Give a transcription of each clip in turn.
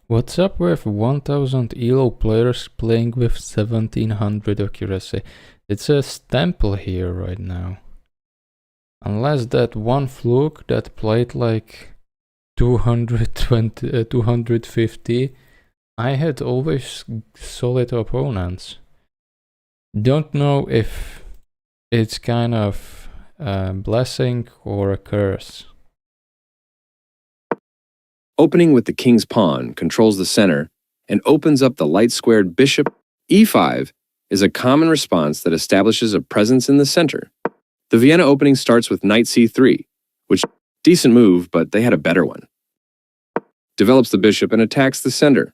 What's up with 1000 ELO players playing with 1700 accuracy? It says temple here right now. Unless that one fluke that played like 220, 250, I had always solid opponents. Don't know if it's kind of a blessing or a curse. Opening with the king's pawn controls the center and opens up the light-squared bishop. E5 is a common response that establishes a presence in the center. The Vienna opening starts with knight c3, which decent move, but they had a better one. Develops the bishop and attacks the center.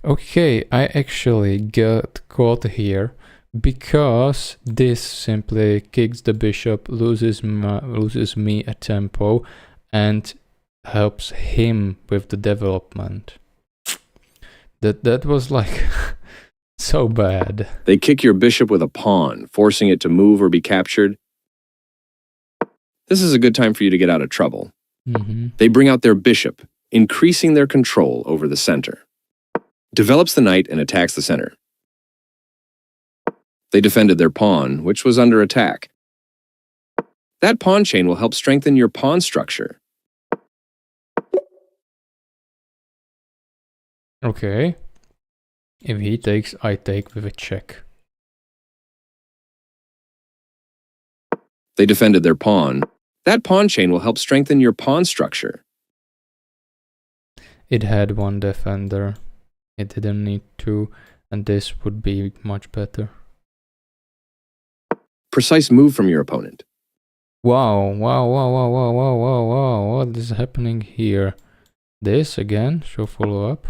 Okay, I actually got caught here because this simply kicks the bishop, loses me a tempo, and helps him with the development. That was like so bad. They kick your bishop with a pawn, forcing it to move or be captured. This is a good time for you to get out of trouble. They bring out their bishop, increasing their control over the center. Develops the knight and attacks the center. They defended their pawn, which was under attack. That pawn chain will help strengthen your pawn structure. Okay. If he takes, I take with a check. They defended their pawn. That pawn chain will help strengthen your pawn structure. It had one defender. It didn't need two, and this would be much better. Precise move from your opponent. Wow, wow, wow, wow, wow, wow, wow, wow. What is happening here? This again, show follow up.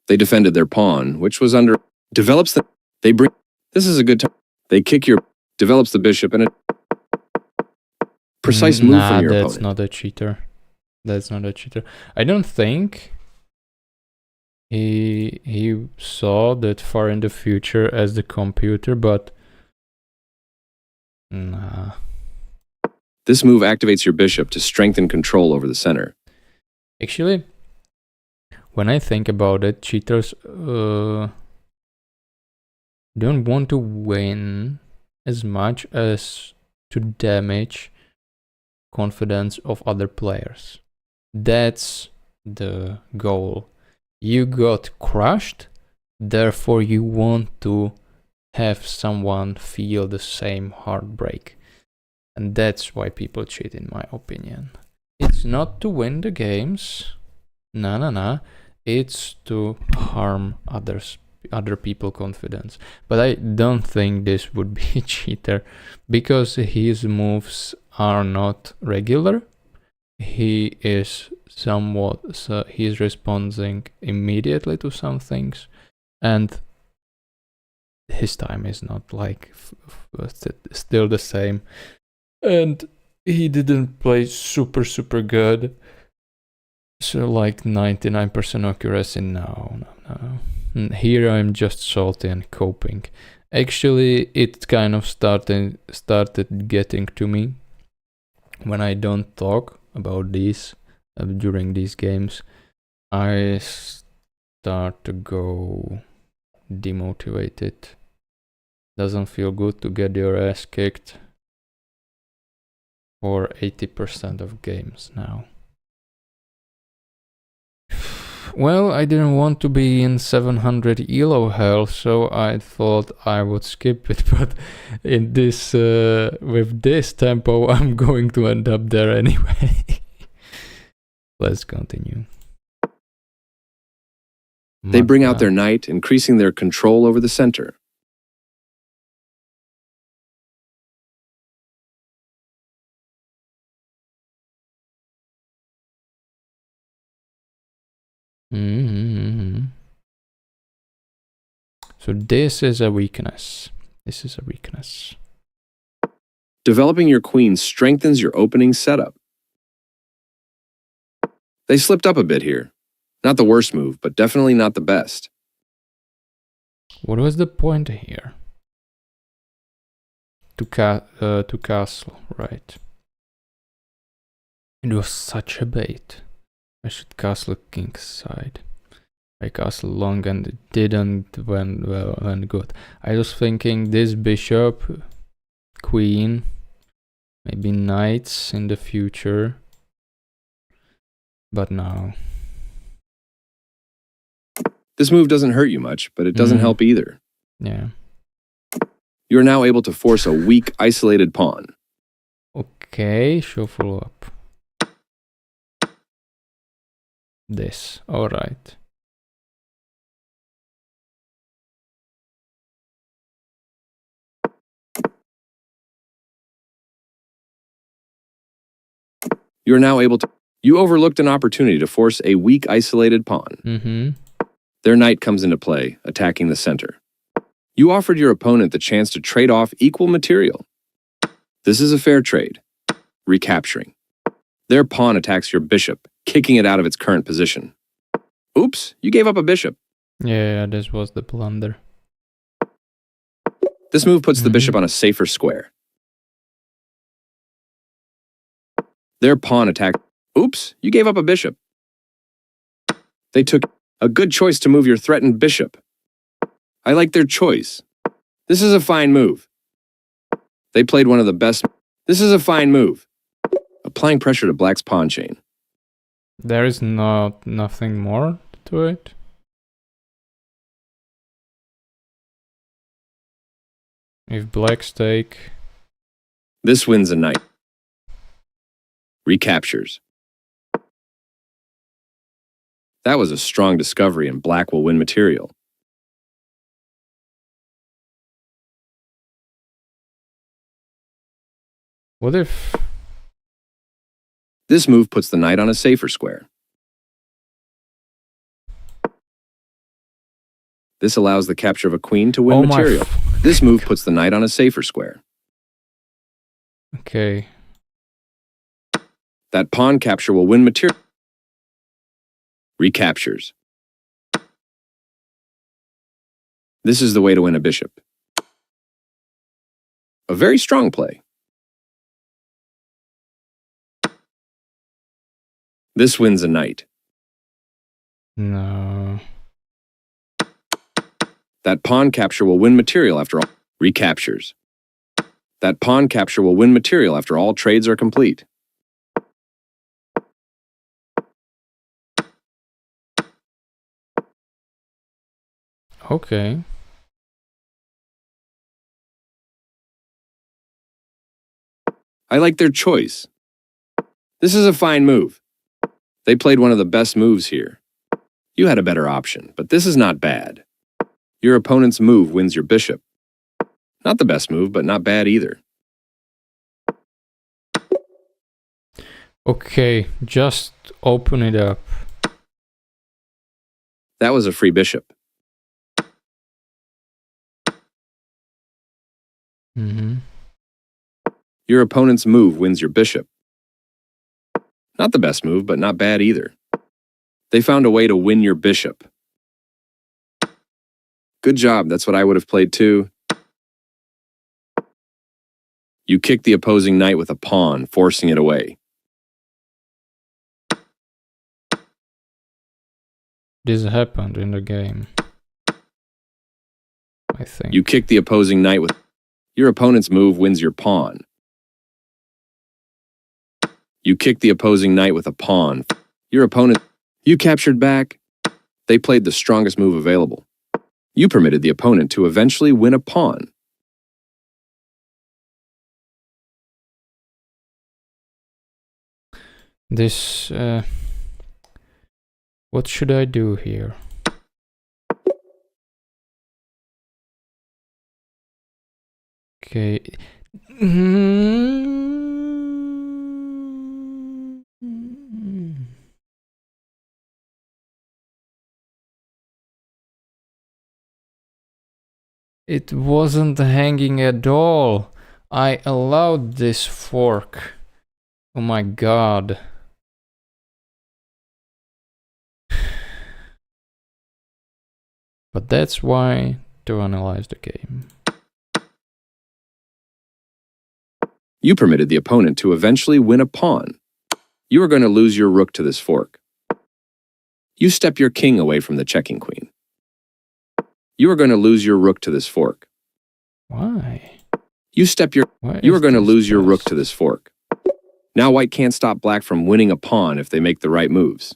They defended their pawn, which was under. Develops the. They bring. This is a good time. They kick your. Develops the bishop and a. Precise move from your opponent. That's not a cheater. That's not a cheater. I don't think he saw that far in the future as the computer, but nah. This move activates your bishop to strengthen control over the center. Actually, when I think about it, cheaters don't want to win as much as to damage confidence of other players. That's the goal. You got crushed, therefore you want to have someone feel the same heartbreak. And that's why people cheat, in my opinion. It's not to win the games. Nah. It's to harm other people's confidence. But I don't think this would be a cheater because his moves are not regular. He is he's responding immediately to some things, and his time is not like still the same. And he didn't play super good. So like 99% accuracy, no. Here I'm just salty and coping. Actually, it kind of started getting to me when I don't talk about these during these games. I start to go demotivated. Doesn't feel good to get your ass kicked for 80% of games now. Well, I didn't want to be in 700 ELO hell, so I thought I would skip it, but in this, with this tempo, I'm going to end up there anyway. Let's continue. They bring out their knight, increasing their control over the center. Mm-hmm. So this is a weakness. This is a weakness. Developing your queen strengthens your opening setup. They slipped up a bit here. Not the worst move, but definitely not the best. What was the point here? To castle, right? It was such a bait. I should castle king's side. I castle long and it didn't went good. I was thinking this bishop, queen, maybe knights in the future. But no. This move doesn't hurt you much, but it doesn't help either. Yeah. You are now able to force a weak, isolated pawn. Okay, shuffle up. This, alright. You are now able to... You overlooked an opportunity to force a weak, isolated pawn. Their knight comes into play, attacking the center. You offered your opponent the chance to trade off equal material. This is a fair trade. Recapturing. Their pawn attacks your bishop, kicking it out of its current position. Oops, you gave up a bishop. Yeah, this was the blunder. This move puts the bishop on a safer square. Their pawn attacked. Oops, you gave up a bishop. They took a good choice to move your threatened bishop. I like their choice. This is a fine move. They played one of the best. This is a fine move. Applying pressure to black's pawn chain. There is nothing more to it. If black's take. This wins a knight. Recaptures. That was a strong discovery and black will win material. What if... This move puts the knight on a safer square. This allows the capture of a queen to win material. This move puts the knight on a safer square. Okay. That pawn capture will win material. Recaptures. This is the way to win a bishop. A very strong play. This wins a knight. No. That pawn capture will win material after all. Recaptures. That pawn capture will win material after all trades are complete. Okay. I like their choice. This is a fine move. They played one of the best moves here. You had a better option, but this is not bad. Your opponent's move wins your bishop. Not the best move, but not bad either. Okay, just open it up. That was a free bishop. Your opponent's move wins your bishop. Not the best move, but not bad either. They found a way to win your bishop. Good job, that's what I would have played too. You kicked the opposing knight with a pawn, forcing it away. This happened in the game, I think. You kick the opposing knight with... Your opponent's move wins your pawn. You kick the opposing knight with a pawn. Your opponent... You captured back. They played the strongest move available. You permitted the opponent to eventually win a pawn. This... what should I do here? Okay. It wasn't hanging at all. I allowed this fork. Oh my god. But that's why to analyze the game. You permitted the opponent to eventually win a pawn. You are going to lose your rook to this fork. You step your king away from the checking queen. You are going to lose your rook to this fork. Why? You are going to lose your rook to this fork. Now white can't stop black from winning a pawn if they make the right moves.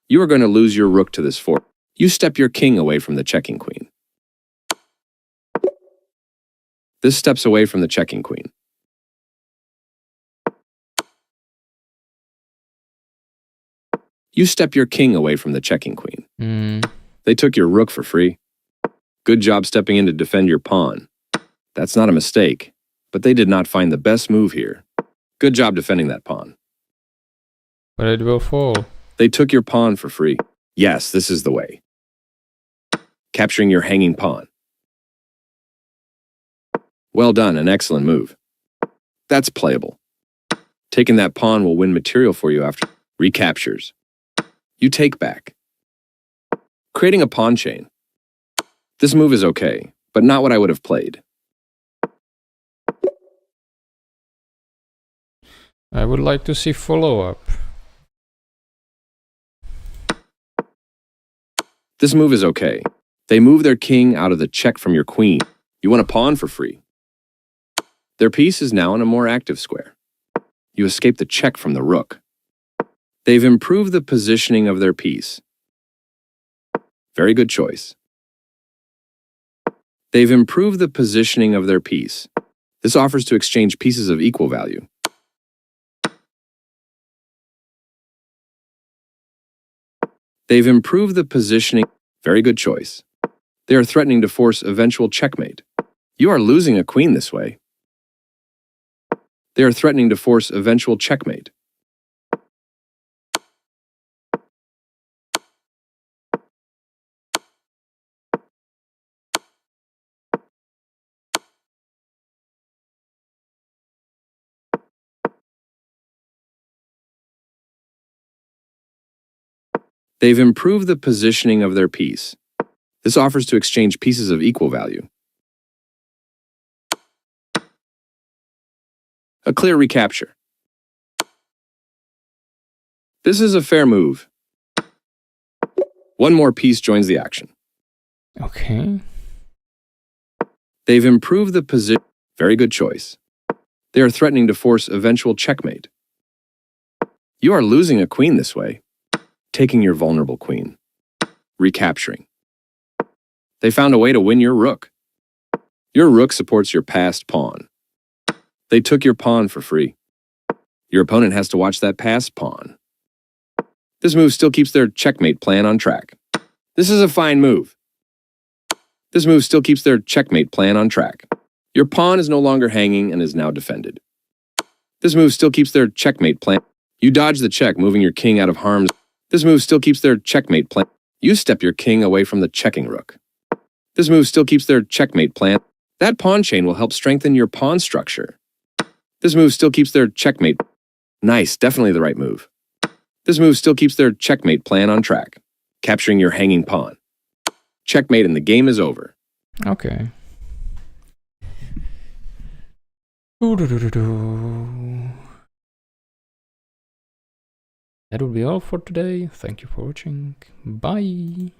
You are going to lose your rook to this fork. You step your king away from the checking queen. This steps away from the checking queen. You step your king away from the checking queen. They took your rook for free. Good job stepping in to defend your pawn. That's not a mistake, but they did not find the best move here. Good job defending that pawn. But it will fall. They took your pawn for free. Yes, this is the way. Capturing your hanging pawn. Well done, an excellent move. That's playable. Taking that pawn will win material for you after recaptures. You take back. Creating a pawn chain. This move is okay, but not what I would have played. I would like to see follow-up. This move is okay. They move their king out of the check from your queen. You want a pawn for free. Their piece is now in a more active square. You escape the check from the rook. They've improved the positioning of their piece. Very good choice. They've improved the positioning of their piece. This offers to exchange pieces of equal value. They've improved the positioning. Very good choice. They are threatening to force eventual checkmate. You are losing a queen this way. They are threatening to force eventual checkmate. They've improved the positioning of their piece. This offers to exchange pieces of equal value. A clear recapture. This is a fair move. One more piece joins the action. Okay. They've improved the position. Very good choice. They are threatening to force eventual checkmate. You are losing a queen this way. Taking your vulnerable queen. Recapturing. They found a way to win your rook. Your rook supports your passed pawn. They took your pawn for free. Your opponent has to watch that passed pawn. This move still keeps their checkmate plan on track. This is a fine move. This move still keeps their checkmate plan on track. Your pawn is no longer hanging and is now defended. This move still keeps their checkmate plan. You dodge the check, moving your king out of harm's. This move still keeps their checkmate plan. You step your king away from the checking rook. This move still keeps their checkmate plan. That pawn chain will help strengthen your pawn structure. This move still keeps their checkmate. Nice, definitely the right move. This move still keeps their checkmate plan on track, capturing your hanging pawn. Checkmate and the game is over. Okay. That will be all for today. Thank you for watching. Bye.